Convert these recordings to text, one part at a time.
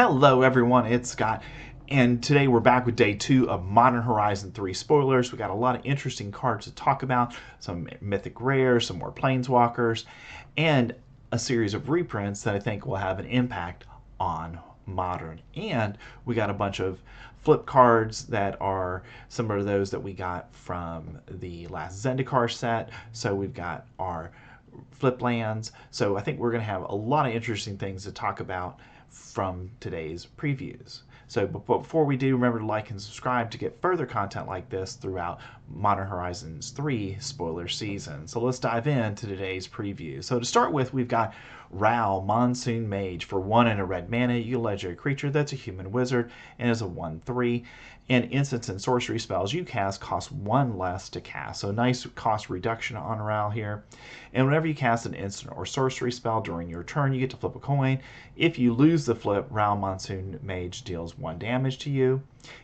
Hello everyone, it's Scott, and today we're back with day 2 of Modern Horizon 3 spoilers. We got a lot of interesting cards to talk about, some mythic rares, some more planeswalkers, and a series of reprints that I think will have an impact on Modern. And we got a bunch of flip cards that are similar to those that we got from the last Zendikar set. So we've got our flip lands. So I think we're going to have a lot of interesting things to talk about from today's previews. So before we do, remember to like and subscribe to get further content like this throughout Modern Horizons 3 spoiler season. So let's dive into today's preview. So to start with, we've got Ral, Monsoon Mage. For 1 and a red mana, you get a legendary creature that's a human wizard and is a 1/3. And instants and sorcery spells you cast cost 1 less to cast. So nice cost reduction on Ral here. And whenever you cast an instant or sorcery spell during your turn, you get to flip a coin. If you lose the flip, Ral Monsoon Mage deals 1 damage to you.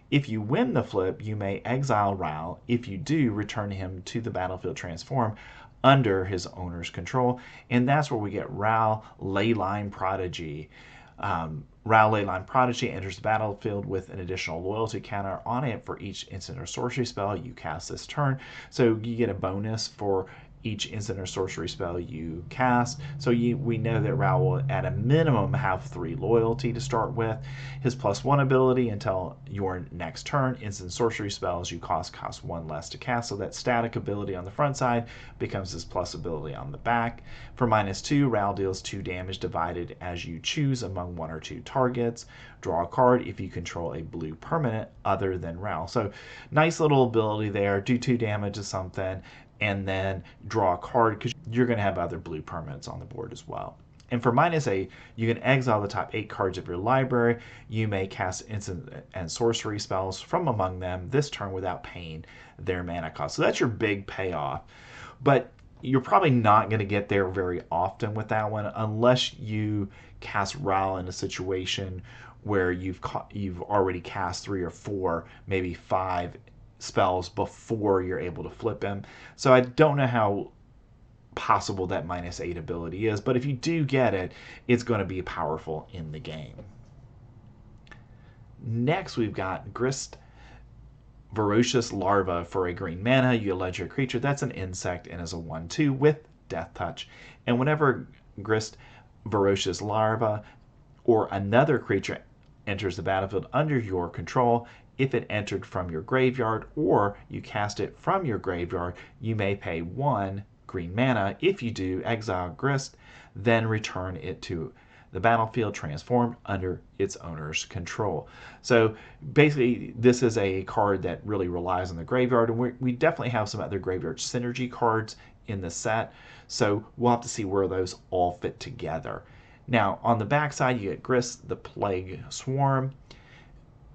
If you win the flip, you may exile Ral. If you do, return him to the battlefield transform under his owner's control. And that's where we get Ral Leyline Prodigy. Ral Leyline Prodigy enters the battlefield with an additional loyalty counter on it for each instant or sorcery spell you cast this turn. So you get a bonus for each instant or sorcery spell you cast. So we know that Ral will at a minimum have 3 loyalty to start with. His +1 ability until your next turn, instant sorcery spells you cost 1 less to cast. So that static ability on the front side becomes his plus ability on the back. For -2, Ral deals 2 damage divided as you choose among 1 or 2 targets. Draw a card if you control a blue permanent other than Ral. So nice little ability there. Do 2 damage to something and then draw a card because you're going to have other blue permanents on the board as well. And for -8, you can exile the top 8 cards of your library. You may cast instant and sorcery spells from among them this turn without paying their mana cost. So that's your big payoff. But you're probably not going to get there very often with that one unless you cast Ral in a situation where you've already cast 3 or 4, maybe 5 spells before you're able to flip him. So I don't know how possible that -8 ability is, but if you do get it, it's going to be powerful in the game. Next, we've got Grist, Voracious Larva. For a green mana, you elect your creature that's an insect and is a 1/2 with Death Touch. And whenever Grist, Voracious Larva, or another creature enters the battlefield under your control, if it entered from your graveyard or you cast it from your graveyard, you may pay 1 green mana. If you do, exile Grist, then return it to the battlefield transformed under its owner's control. So basically, this is a card that really relies on the graveyard, and we definitely have some other graveyard synergy cards in the set, so we'll have to see where those all fit together. Now, on the backside, you get Grist, the Plague Swarm,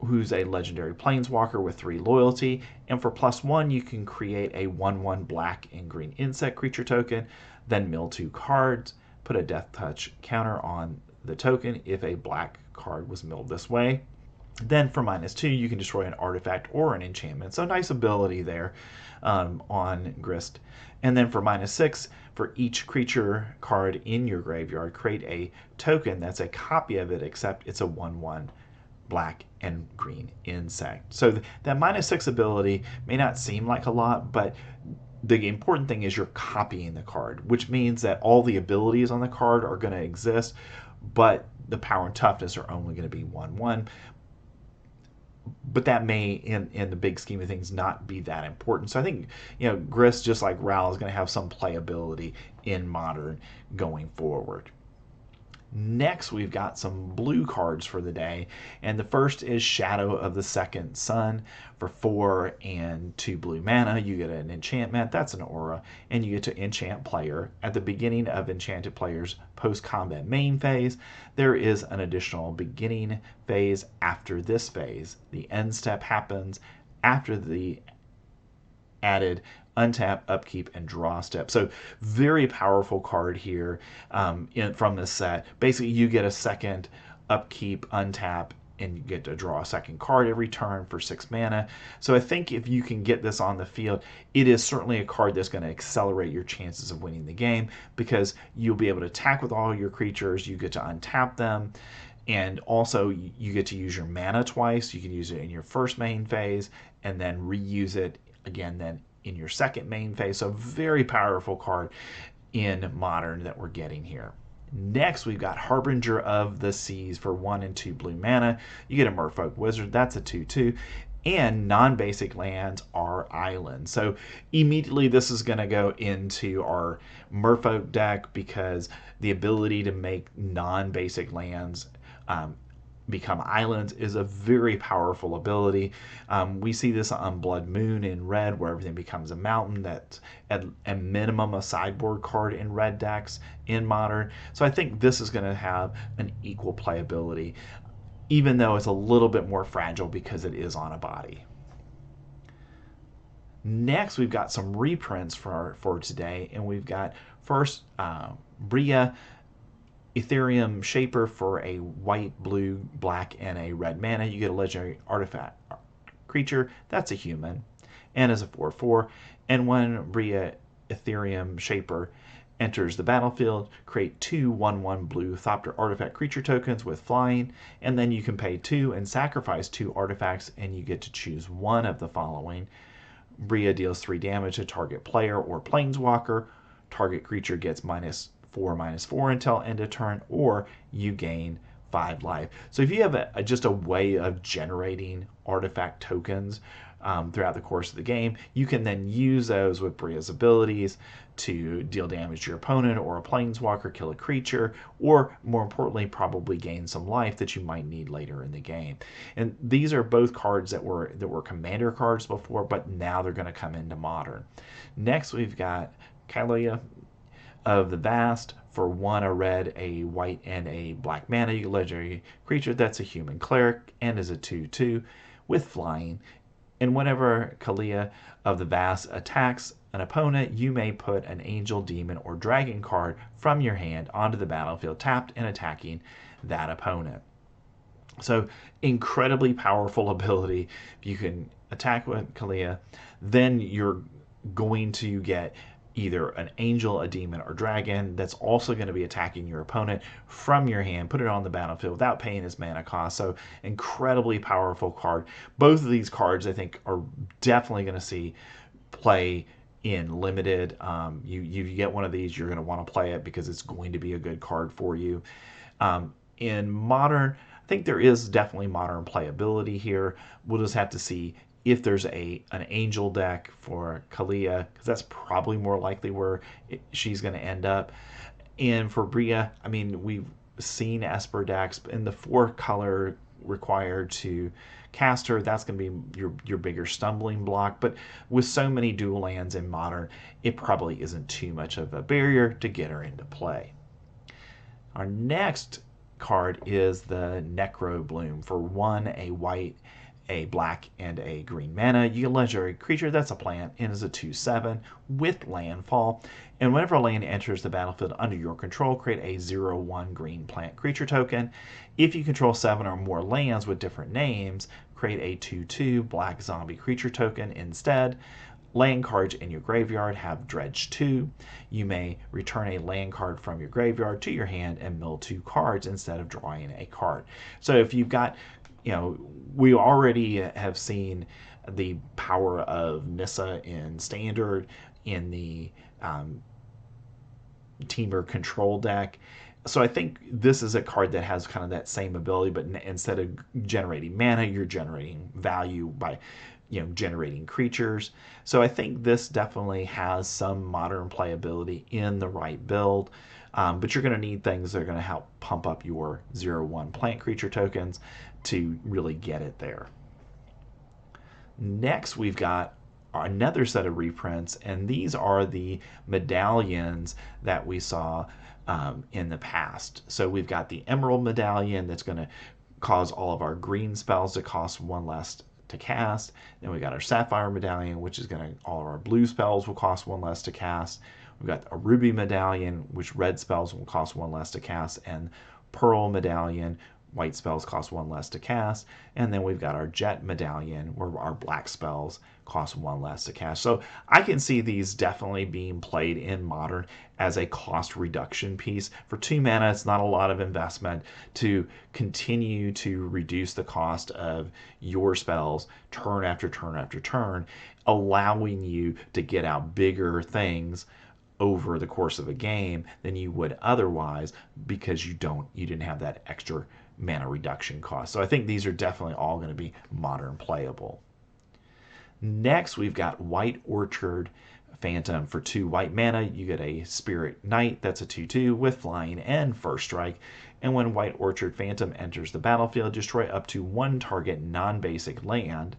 who's a legendary planeswalker with 3 loyalty, and for +1 you can create a 1/1 black and green insect creature token, then mill 2 cards, put a Death Touch counter on the token if a black card was milled this way. Then for -2 you can destroy an artifact or an enchantment, so nice ability there on Grist. And then for -6, for each creature card in your graveyard, create a token that's a copy of it except it's a 1/1 black and green insect. So that -6 ability may not seem like a lot, but the important thing is you're copying the card, which means that all the abilities on the card are going to exist, but the power and toughness are only going to be 1/1. But that may, in the big scheme of things, not be that important. So I think, Grist, just like Ral, is going to have some playability in Modern going forward. Next, we've got some blue cards for the day, and the first is Shadow of the Second Sun. For 4 and 2 blue mana, you get an enchantment, that's an aura, and you get to enchant player. At the beginning of enchanted player's post-combat main phase, there is an additional beginning phase after this phase. The end step happens after the added untap, upkeep, and draw step. So very powerful card here from this set. Basically, you get a second upkeep, untap, and you get to draw a second card every turn for 6 mana. So I think if you can get this on the field, it is certainly a card that's going to accelerate your chances of winning the game because you'll be able to attack with all your creatures, you get to untap them, And also, you get to use your mana twice. You can use it in your first main phase and then reuse it again then in your second main phase. So, very powerful card in Modern that we're getting here. Next, we've got Harbinger of the Seas for 1 and 2 blue mana. You get a Merfolk Wizard, that's a 2/2. And non-basic lands are islands. So immediately this is going to go into our Merfolk deck because the ability to make non-basic lands become islands is a very powerful ability. We see this on Blood Moon in red, where everything becomes a mountain. That's at a minimum a sideboard card in red decks in Modern. So I think this is going to have an equal playability, even though it's a little bit more fragile because it is on a body. Next, we've got some reprints for today, and we've got first Bria, Ethereum Shaper for a white, blue, black, and a red mana. You get a legendary artifact creature. That's a human, and as a 4/4. And when Bria Ethereum Shaper enters the battlefield, create 2 1/1 blue Thopter artifact creature tokens with flying, and then you can pay 2 and sacrifice 2 artifacts, and you get to choose one of the following. Bria deals 3 damage to target player or planeswalker. Target creature gets -4/-4 until end of turn, or you gain 5 life. So if you have just a way of generating artifact tokens throughout the course of the game, you can then use those with Bria's abilities to deal damage to your opponent or a planeswalker, kill a creature, or more importantly, probably gain some life that you might need later in the game. And these are both cards that were commander cards before, but now they're going to come into Modern. Next, we've got Kalia of the Vast for 1 a red, a white, and a black mana. You legendary creature that's a human cleric and is a 2/2 with flying. And whenever Kalia of the Vast attacks an opponent, you may put an angel, demon, or dragon card from your hand onto the battlefield, tapped and attacking that opponent. So incredibly powerful ability. If you can attack with Kalia, then you're going to get either an angel, a demon, or dragon that's also going to be attacking your opponent from your hand, put it on the battlefield without paying its mana cost. So incredibly powerful card. Both of these cards I think are definitely going to see play in limited. You get one of these, you're going to want to play it because it's going to be a good card for you. In Modern, I think there is definitely Modern playability here. We'll just have to see if there's an angel deck for Kalia, because that's probably more likely where she's going to end up. And for Bria, I mean, we've seen Esper decks in the 4-color required to cast her. That's going to be your bigger stumbling block. But with so many dual lands in Modern, it probably isn't too much of a barrier to get her into play. Our next card is the Necrobloom for 1 a white, a black, and a green mana. You get a legendary creature that's a plant and is a 2/7 with landfall. And whenever a land enters the battlefield under your control, create a 0/1 green plant creature token. If you control 7 or more lands with different names, create a 2/2 black zombie creature token instead. Land cards in your graveyard have Dredge 2. You may return a land card from your graveyard to your hand and mill 2 cards instead of drawing a card. So if you've got, we already have seen the power of Nissa in Standard, in the Teamer Control deck. So I think this is a card that has kind of that same ability, but instead of generating mana, you're generating value by generating creatures. So I think this definitely has some Modern playability in the right build. But you're going to need things that are going to help pump up your 0/1 plant creature tokens to really get it there. Next, we've got another set of reprints, and these are the medallions that we saw in the past. So we've got the Emerald Medallion that's going to cause all of our green spells to cost 1 less to cast. Then we got our Sapphire Medallion, which is going to, all of our blue spells will cost 1 less to cast. We've got a Ruby Medallion, which red spells will cost 1 less to cast, and Pearl Medallion, white spells cost 1 less to cast. And then we've got our Jet Medallion, where our black spells cost 1 less to cast. So I can see these definitely being played in Modern as a cost reduction piece. For 2 mana, it's not a lot of investment to continue to reduce the cost of your spells turn after turn after turn, allowing you to get out bigger things over the course of a game than you would otherwise, because you didn't have that extra mana reduction cost. So I think these are definitely all going to be Modern playable. Next, we've got White Orchard Phantom. For 2 white mana, you get a Spirit Knight. That's a 2/2 with flying and first strike. And when White Orchard Phantom enters the battlefield, destroy up to 1 target non-basic land.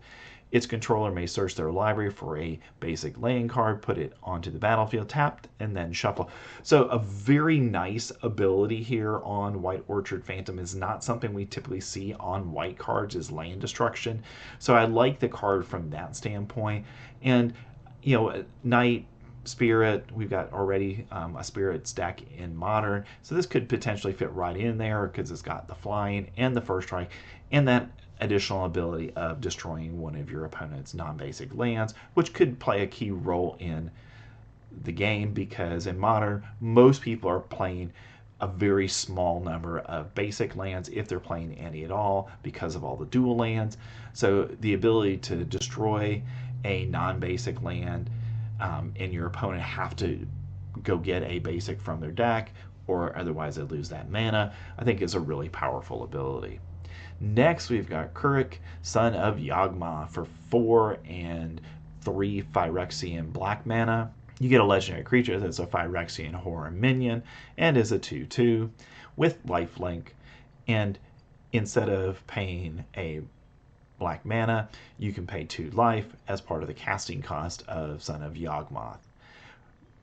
Its controller may search their library for a basic land card, put it onto the battlefield, tapped, and then shuffle. So a very nice ability here on White Orchard Phantom. Is not something we typically see on white cards, is land destruction. So I like the card from that standpoint. And, you know, Knight, Spirit, we've got already a Spirit stack in Modern. So this could potentially fit right in there because it's got the flying and the first strike and that additional ability of destroying one of your opponent's non-basic lands, which could play a key role in the game, because in Modern, most people are playing a very small number of basic lands, if they're playing any at all, because of all the dual lands. So the ability to destroy a non-basic land, and your opponent have to go get a basic from their deck, or otherwise they lose that mana, I think is a really powerful ability. Next, we've got Kurik, Son of Yawgmoth. For 4 and 3 Phyrexian black mana. You get a legendary creature that's a Phyrexian horror minion and is a 2/2 with lifelink. And instead of paying a black mana, you can pay 2 life as part of the casting cost of Son of Yawgmoth.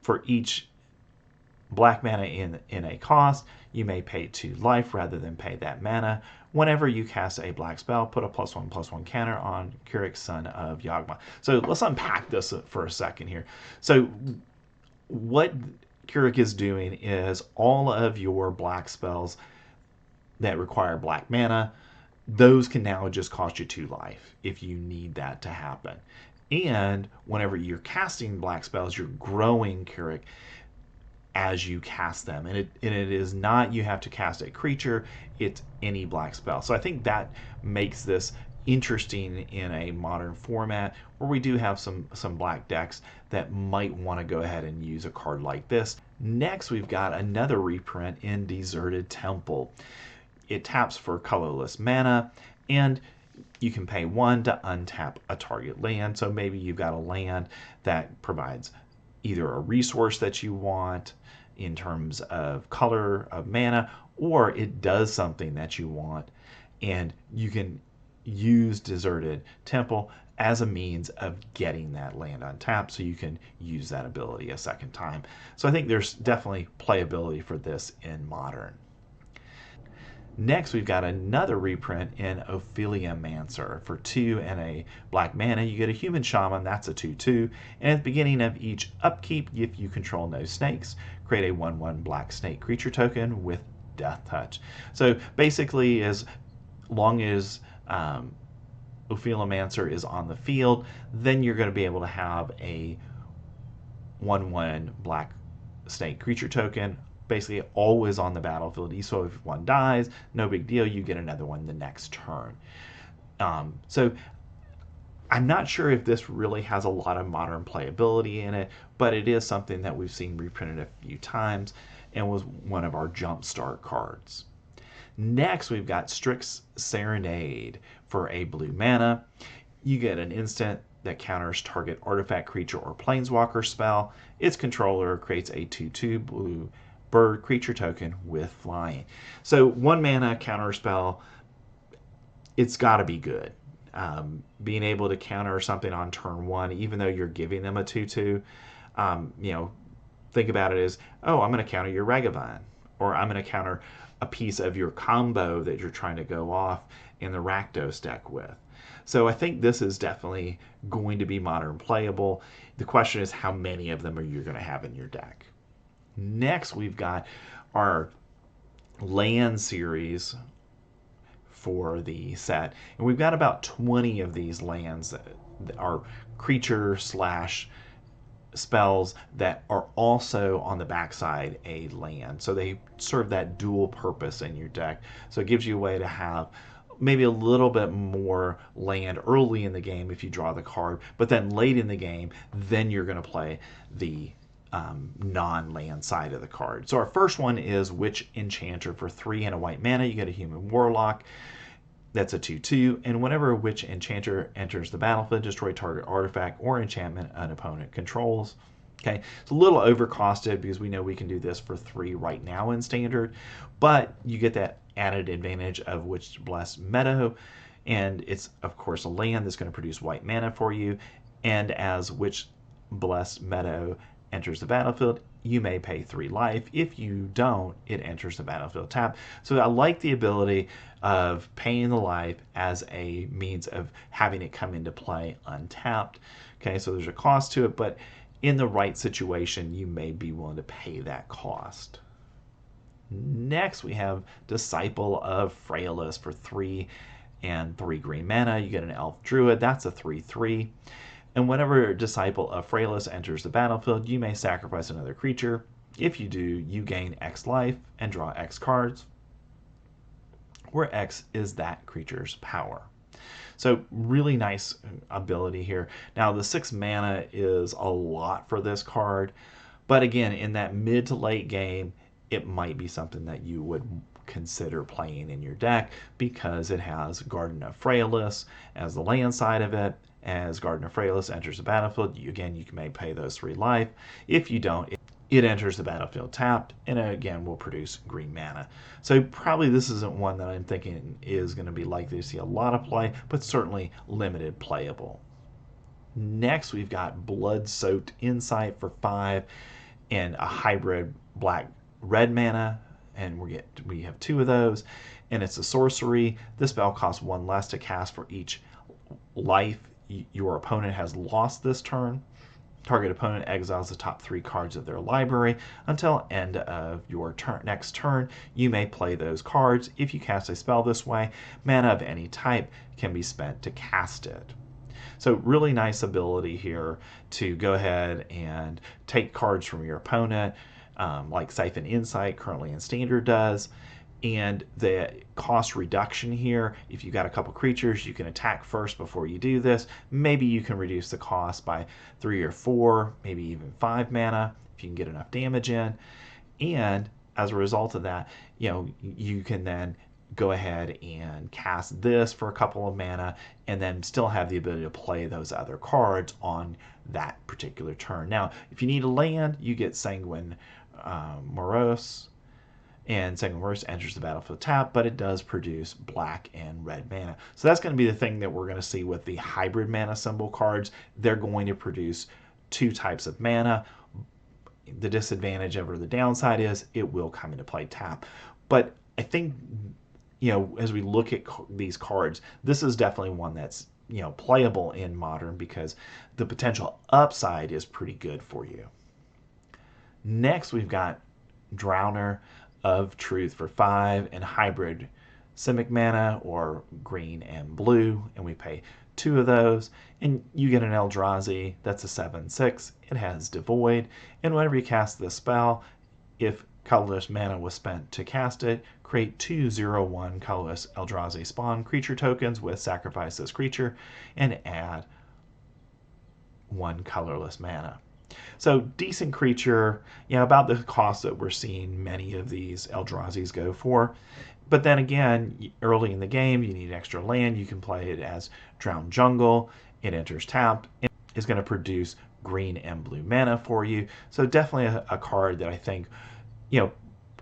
For each black mana in a cost, you may pay 2 life rather than pay that mana. Whenever you cast a black spell, put a +1/+1 counter on Kurik, Son of Yawgmoth. So let's unpack this for a second here. So what Kurik is doing is all of your black spells that require black mana, those can now just cost you 2 life if you need that to happen. And whenever you're casting black spells, you're growing Kurik as you cast them, and it is not you have to cast a creature, it's any black spell. So I think that makes this interesting in a Modern format where we do have some black decks that might want to go ahead and use a card like this. Next, we've got another reprint in Deserted Temple. It taps for colorless mana, and you can pay 1 to untap a target land. So maybe you've got a land that provides either a resource that you want in terms of color of mana, or it does something that you want, and you can use Deserted Temple as a means of getting that land untapped, so you can use that ability a second time. So I think there's definitely playability for this in Modern. Next, we've got another reprint in Opheliamancer. For 2 and a black mana, you get a Human Shaman. That's a 2/2. And at the beginning of each upkeep, if you control no snakes, create a 1/1 black snake creature token with Death Touch. So basically, as long as Opheliamancer is on the field, then you're going to be able to have a 1/1 black snake creature token basically always on the battlefield. So if one dies, no big deal, you get another one the next turn. So I'm not sure if this really has a lot of Modern playability in it, but it is something that we've seen reprinted a few times and was one of our jumpstart cards. Next, we've got Strix Serenade. For a blue mana, you get an instant that counters target artifact, creature, or planeswalker spell. Its controller creates a 2/2 blue bird creature token with flying. So 1 mana counterspell, it's got to be good. Being able to counter something on turn 1, even though you're giving them a 2/2, think about it as, oh, I'm going to counter your Ragavan, or I'm going to counter a piece of your combo that you're trying to go off in the Rakdos deck with. So I think this is definitely going to be Modern playable. The question is, how many of them are you going to have in your deck? Next, we've got our land series for the set. And we've got about 20 of these lands that are creature slash spells that are also on the backside a land. So they serve that dual purpose in your deck. So it gives you a way to have maybe a little bit more land early in the game if you draw the card, but then late in the game, then you're going to play the non-land side of the card. So our first one is Witch Enchanter for 3 and a white mana. You get a human warlock. That's a 2/2, and whenever a Witch Enchanter enters the battlefield, destroy target artifact or enchantment an opponent controls. Okay, it's a little overcosted because we know we can do this for 3 right now in Standard, but you get that added advantage of Witch Blessed Meadow, and it's, of course, a land that's going to produce white mana for you, and as Witch Blessed Meadow enters the battlefield, you may pay 3 life. If you don't, it enters the battlefield tap. So I like the ability of paying the life as a means of having it come into play untapped. Okay, so there's a cost to it, but in the right situation, you may be willing to pay that cost. Next, we have Disciple of Frailus for 3 and 3 green mana. You get an Elf Druid. That's a 3/3. And whenever Disciple of Frailus enters the battlefield, you may sacrifice another creature. If you do, you gain X life and draw X cards, where X is that creature's power. So really nice ability here. Now the 6 mana is a lot for this card, but again, in that mid to late game, it might be something that you would consider playing in your deck because it has Garden of Frailus as the land side of it. As Garden of Frailus enters the battlefield, you may pay those 3 life. If you don't, it enters the battlefield tapped, and again will produce green mana. So probably this isn't one that I'm thinking is going to be likely to see a lot of play, but certainly limited playable. Next, we've got Blood-Soaked Insight for 5 and a hybrid black-red mana, and we have 2 of those, and it's a sorcery. This spell costs 1 less to cast for each life your opponent has lost this turn. Target opponent exiles the top 3 cards of their library until end of your next turn. You may play those cards. If you cast a spell this way, mana of any type can be spent to cast it. So really nice ability here to go ahead and take cards from your opponent, like Siphon Insight currently in Standard does. And the cost reduction here, if you got a couple creatures, you can attack first before you do this. Maybe you can reduce the cost by 3 or 4, maybe even 5 mana if you can get enough damage in. And as a result of that, you can then go ahead and cast this for a couple of mana and then still have the ability to play those other cards on that particular turn. Now, if you need a land, you get Sanguine Morose. And Sanguine Morose enters the battlefield tap, but it does produce black and red mana. So that's going to be the thing that we're going to see with the hybrid mana symbol cards. They're going to produce 2 types of mana. The disadvantage over the downside is it will come into play tap. But I think, as we look at these cards, this is definitely one that's, playable in Modern because the potential upside is pretty good for you. Next, we've got Drowner of Truth for 5 and hybrid Simic mana or green and blue, and we pay 2 of those, and you get an Eldrazi. That's a 7/6. It has Devoid, and whenever you cast this spell, if colorless mana was spent to cast it, create 2/0/1 colorless Eldrazi spawn creature tokens with sacrifice this creature and add 1 colorless mana. So decent creature, about the cost that we're seeing many of these Eldrazi's go for. But then again, early in the game, you need extra land. You can play it as Drowned Jungle. It enters tapped and is going to produce green and blue mana for you. So definitely a card that I think,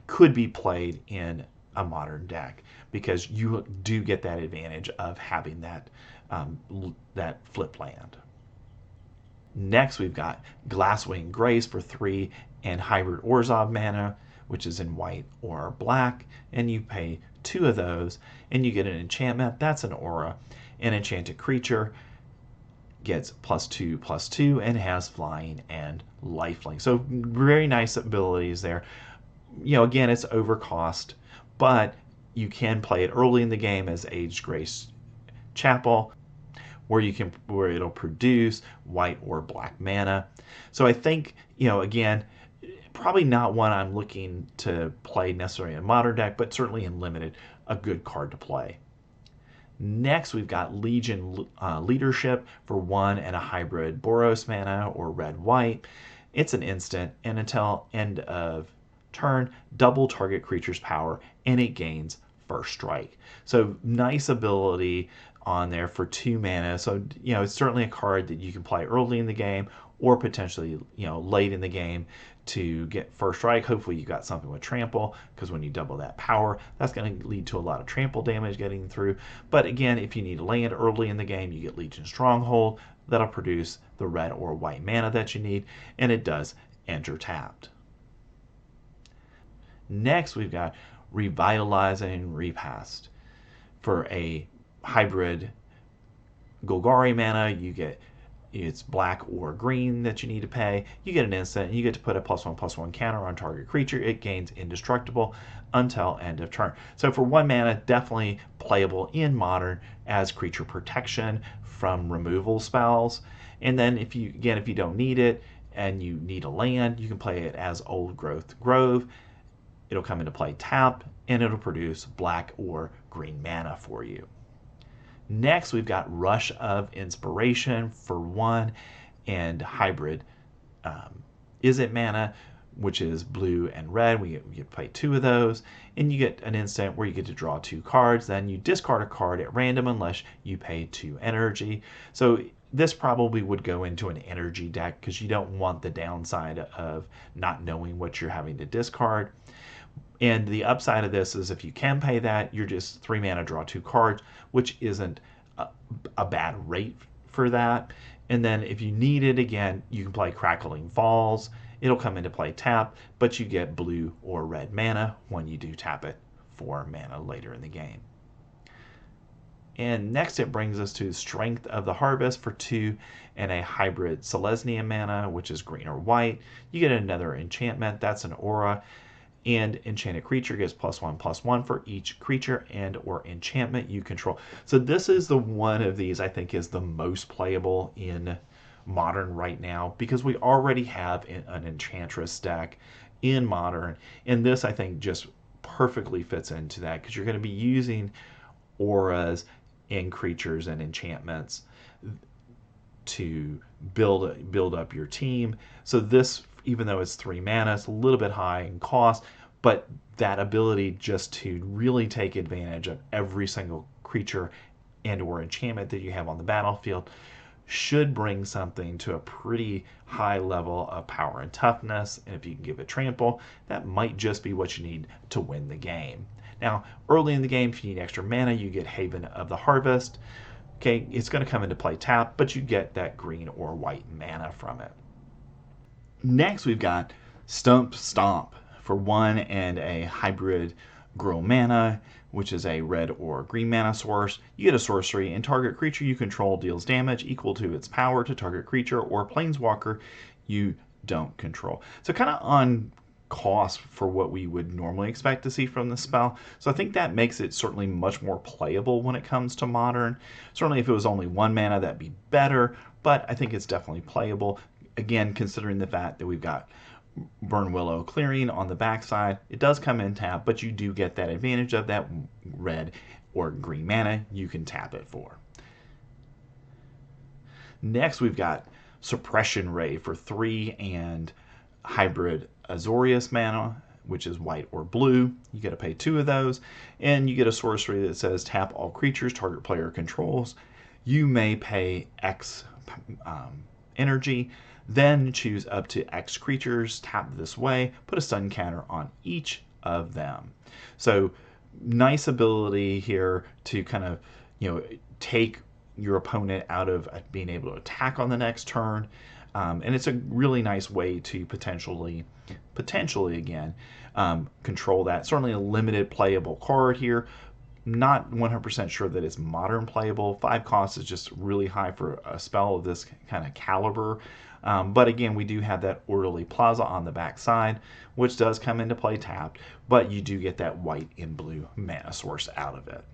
could be played in a Modern deck because you do get that advantage of having that flip land. Next, we've got Glasswing Grace for 3 and hybrid Orzhov mana, which is in white or black, and you pay 2 of those, and you get an enchantment. That's an aura. An enchanted creature gets +2/+2 and has flying and lifelink. So very nice abilities there. Again, it's overcost, but you can play it early in the game as Aged Grace Chapel, where it'll produce white or black mana. So I think, again, probably not one I'm looking to play necessarily in modern deck, but certainly in limited, a good card to play. Next, we've got Legion Leadership for 1 and a hybrid Boros mana or red-white. It's an instant, and until end of turn, double target creature's power, and it gains first strike. So nice ability on there for 2 mana. So, it's certainly a card that you can play early in the game or potentially, late in the game to get first strike. Hopefully you got something with trample, because when you double that power, that's going to lead to a lot of trample damage getting through. But again, if you need land early in the game, you get Legion Stronghold. That'll produce the red or white mana that you need, and it does enter tapped. Next, we've got Revitalizing Repast. For a hybrid Golgari mana, you get it's black or green that you need to pay. You get an instant, and you get to put a +1/+1 counter on target creature. It gains indestructible until end of turn. So for 1 mana, definitely playable in Modern as creature protection from removal spells. And then if you don't need it and you need a land, you can play it as Old Growth Grove. It'll come into play tapped, and it'll produce black or green mana for you. Next, we've got Rush of Inspiration for 1 and hybrid Izzet mana, which is blue and red. You play 2 of those, and you get an instant where you get to draw 2 cards. Then you discard a card at random unless you pay 2 energy. So this probably would go into an energy deck because you don't want the downside of not knowing what you're having to discard. And the upside of this is if you can pay that, you're just 3 mana, draw 2 cards, which isn't a bad rate for that. And then if you need it again, you can play Crackling Falls. It'll come into play tap, but you get blue or red mana when you do tap it for mana later in the game. And next it brings us to Strength of the Harvest for 2 and a hybrid Selesnya mana, which is green or white. You get another enchantment. That's an aura. And enchanted creature gets +1/+1 for each creature and or enchantment you control. So this is the one of these I think is the most playable in Modern right now, because we already have an Enchantress deck in Modern, and this I think just perfectly fits into that, because you're going to be using auras and creatures and enchantments to build up your team. So this, even though it's 3 mana, it's a little bit high in cost, but that ability just to really take advantage of every single creature and or enchantment that you have on the battlefield should bring something to a pretty high level of power and toughness. And if you can give it trample, that might just be what you need to win the game. Now, early in the game, if you need extra mana, you get Haven of the Harvest. Okay, it's going to come into play tap, but you get that green or white mana from it. Next, we've got Stump Stomp for 1 and a hybrid Grow mana, which is a red or green mana source. You get a sorcery, and target creature you control deals damage equal to its power to target creature or planeswalker you don't control. So kind of on cost for what we would normally expect to see from the spell. So I think that makes it certainly much more playable when it comes to Modern. Certainly if it was only 1 mana, that'd be better, but I think it's definitely playable. Again, considering the fact that we've got Burn Willow Clearing on the backside, it does come in tap, but you do get that advantage of that red or green mana you can tap it for. Next, we've got Suppression Ray for 3 and hybrid Azorius mana, which is white or blue. You get to pay 2 of those, and you get a sorcery that says tap all creatures target player controls. You may pay X energy, then choose up to X creatures, tap this way, put a stun counter on each of them. So nice ability here to kind of, take your opponent out of being able to attack on the next turn. And it's a really nice way to potentially again, control that. Certainly a limited playable card here. Not 100% sure that it's Modern playable. 5 cost is just really high for a spell of this kind of caliber. But again, we do have that Orderly Plaza on the back side, which does come into play tapped, but you do get that white and blue mana source out of it.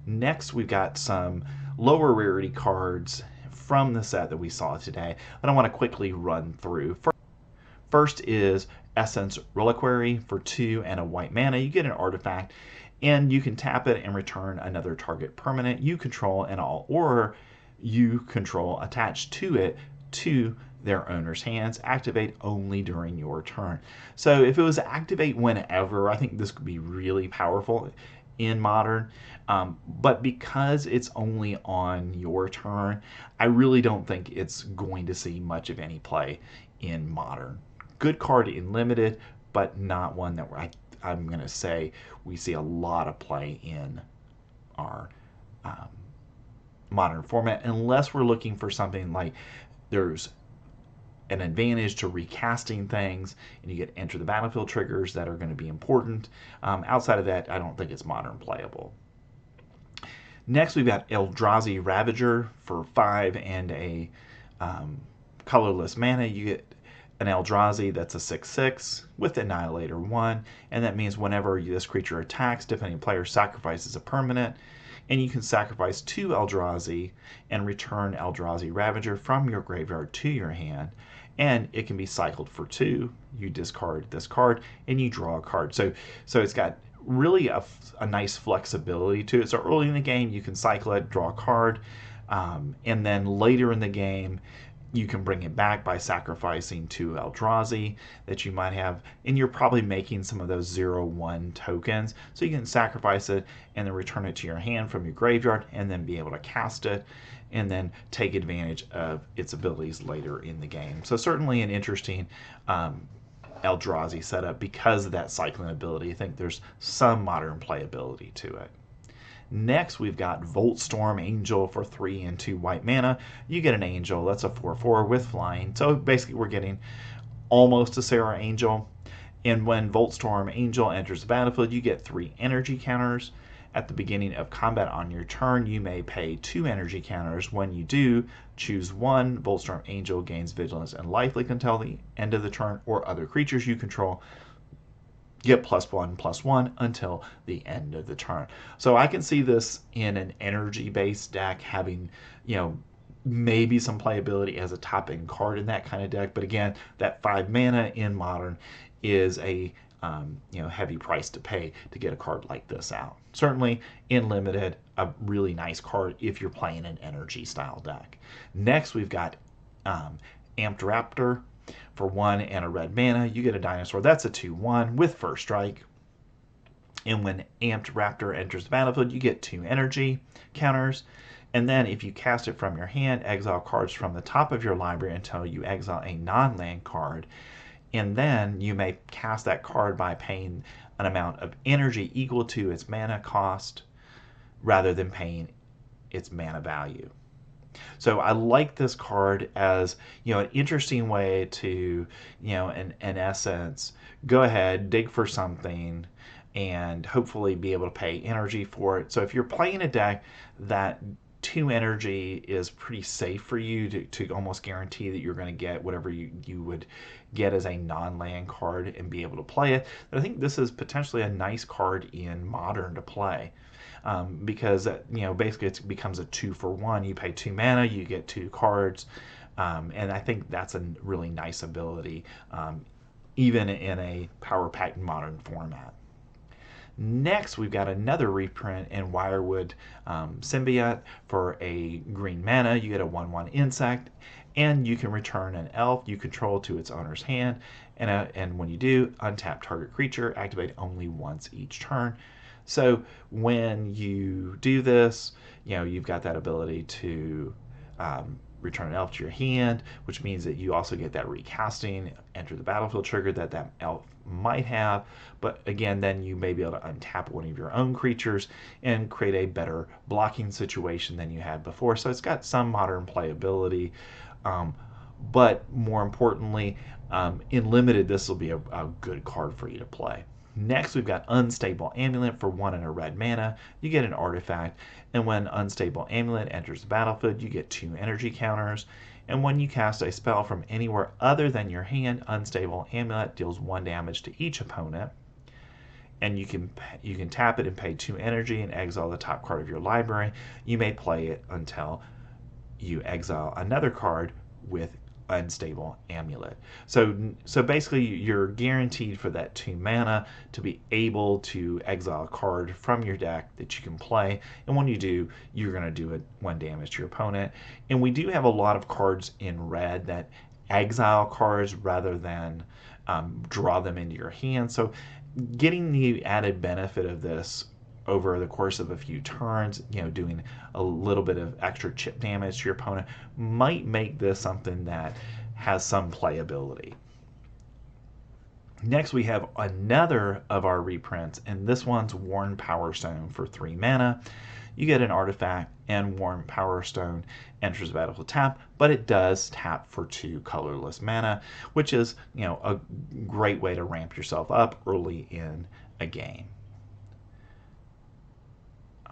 Next, we've got some lower rarity cards from the set that we saw today that I want to quickly run through. First is Essence Reliquary for 2 and a white mana. You get an artifact, and you can tap it and return another target permanent you control and all or you control attached to it to their owner's hands. Activate only during your turn. So if it was activate whenever, I think this could be really powerful in Modern. But because it's only on your turn, I really don't think it's going to see much of any play in Modern. Good card in Limited, but not one that I'm going to say we see a lot of play in our Modern format, unless we're looking for something like there's an advantage to recasting things and you get enter the battlefield triggers that are going to be important. Outside of that, I don't think it's Modern playable. Next, we've got Eldrazi Ravager for 5 and a colorless mana. You get an Eldrazi that's a 6/6 with Annihilator 1, and that means whenever this creature attacks, defending player sacrifices a permanent, and you can sacrifice 2 Eldrazi and return Eldrazi Ravager from your graveyard to your hand, and it can be cycled for 2. You discard this card, and you draw a card. So it's got really a nice flexibility to it. So early in the game, you can cycle it, draw a card, and then later in the game, you can bring it back by sacrificing 2 Eldrazi that you might have, and you're probably making some of those 0/1 tokens. So you can sacrifice it and then return it to your hand from your graveyard and then be able to cast it and then take advantage of its abilities later in the game. So certainly an interesting Eldrazi setup because of that cycling ability. I think there's some Modern playability to it. Next, we've got Voltstorm Angel for 3 and 2 white mana. You get an Angel. That's a 4/4 with flying. So basically, we're getting almost a Serra Angel. And when Voltstorm Angel enters the battlefield, you get 3 energy counters. At the beginning of combat on your turn, you may pay 2 energy counters. When you do, choose 1. Voltstorm Angel gains vigilance and lifelink until the end of the turn, or other creatures you control get +1/+1 until the end of the turn. So I can see this in an energy-based deck having, maybe some playability as a top-end card in that kind of deck. But again, that 5 mana in Modern is a heavy price to pay to get a card like this out. Certainly in Limited, a really nice card if you're playing an energy style deck. Next, we've got Amped Raptor for 1 and a red mana. You get a dinosaur. That's a 2/1 with first strike. And when Amped Raptor enters the battlefield, you get 2 energy counters. And then if you cast it from your hand, exile cards from the top of your library until you exile a non-land card. And then you may cast that card by paying an amount of energy equal to its mana cost rather than paying its mana value. So I like this card as, an interesting way to, in essence, go ahead, dig for something, and hopefully be able to pay energy for it. So if you're playing a deck that 2 energy is pretty safe for you to almost guarantee that you're going to get whatever you would get as a non-land card and be able to play it, I think this is potentially a nice card in Modern to play. Because basically it becomes a 2-for-1. You pay 2 mana, you get 2 cards, and I think that's a really nice ability, even in a power-packed Modern format. Next, we've got another reprint in Wirewood Symbiote for a green mana. You get a 1/1 insect, and you can return an elf you control to its owner's hand, and when you do, untap target creature, activate only once each turn. So when you do this, you've got that ability to return an elf to your hand, which means that you also get that recasting, enter the battlefield trigger that elf might have. But again, then you may be able to untap one of your own creatures and create a better blocking situation than you had before. So it's got some Modern playability, but more importantly, in Limited, this will be a good card for you to play. Next, we've got Unstable Amulet for 1 and a red mana. You get an artifact, and when Unstable Amulet enters the battlefield, you get 2 energy counters. And when you cast a spell from anywhere other than your hand, Unstable Amulet deals 1 damage to each opponent. And you can tap it and pay 2 energy and exile the top card of your library. You may play it until you exile another card with Unstable Amulet. So basically you're guaranteed for that 2 mana to be able to exile a card from your deck that you can play, and when you do, you're going to do it 1 damage to your opponent. And we do have a lot of cards in red that exile cards rather than draw them into your hand, so getting the added benefit of this over the course of a few turns, doing a little bit of extra chip damage to your opponent might make this something that has some playability. Next, we have another of our reprints, and this one's Worn Power Stone for 3 mana. You get an artifact, and Worn Power Stone enters the battle with tap, but it does tap for 2 colorless mana, which is a great way to ramp yourself up early in a game.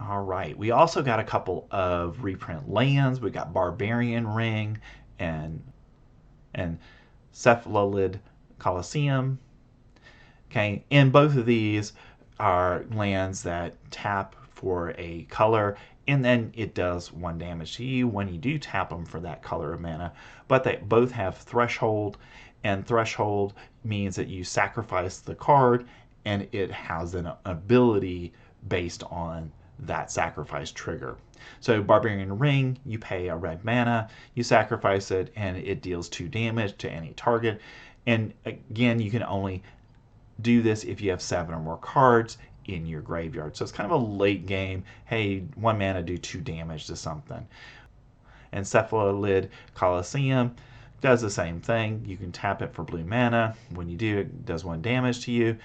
All right, we also got a couple of reprint lands. We got Barbarian Ring and Cephalid Coliseum. Okay, and both of these are lands that tap for a color, and then it does 1 damage to you when you do tap them for that color of mana. But they both have Threshold, and Threshold means that you sacrifice the card, and it has an ability based on that sacrifice trigger. So Barbarian Ring, you pay a red mana, you sacrifice it, and it deals 2 damage to any target. And again, you can only do this if you have 7 or more cards in your graveyard. So it's kind of a late game, hey, 1 mana, do 2 damage to something. And Cephalid Coliseum does the same thing. You can tap it for blue mana. When you do, it does 1 damage to you.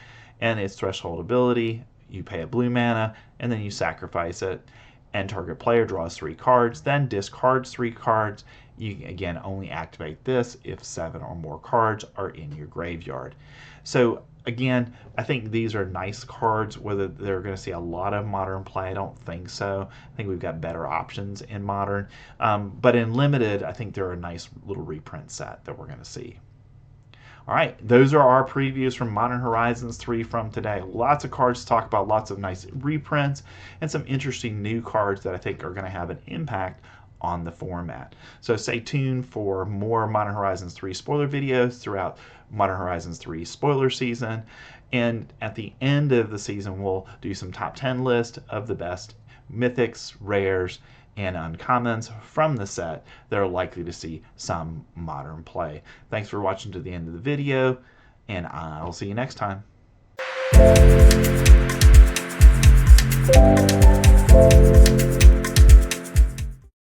And its Threshold ability, you pay a blue mana, and then you sacrifice it, and target player draws 3 cards, then discards 3 cards. You again only activate this if 7 or more cards are in your graveyard. So again, I think these are nice cards. Whether they're going to see a lot of modern play, I don't think so. I think we've got better options in modern. But in limited, I think they're a nice little reprint set that we're going to see. All right, those are our previews from Modern Horizons 3 from today. Lots of cards to talk about, lots of nice reprints, and some interesting new cards that I think are going to have an impact on the format. So stay tuned for more Modern Horizons 3 spoiler videos throughout Modern Horizons 3 spoiler season. And at the end of the season, we'll do some top 10 list of the best mythics, rares, and uncommons from the set that are likely to see some modern play. Thanks for watching to the end of the video, and I'll see you next time.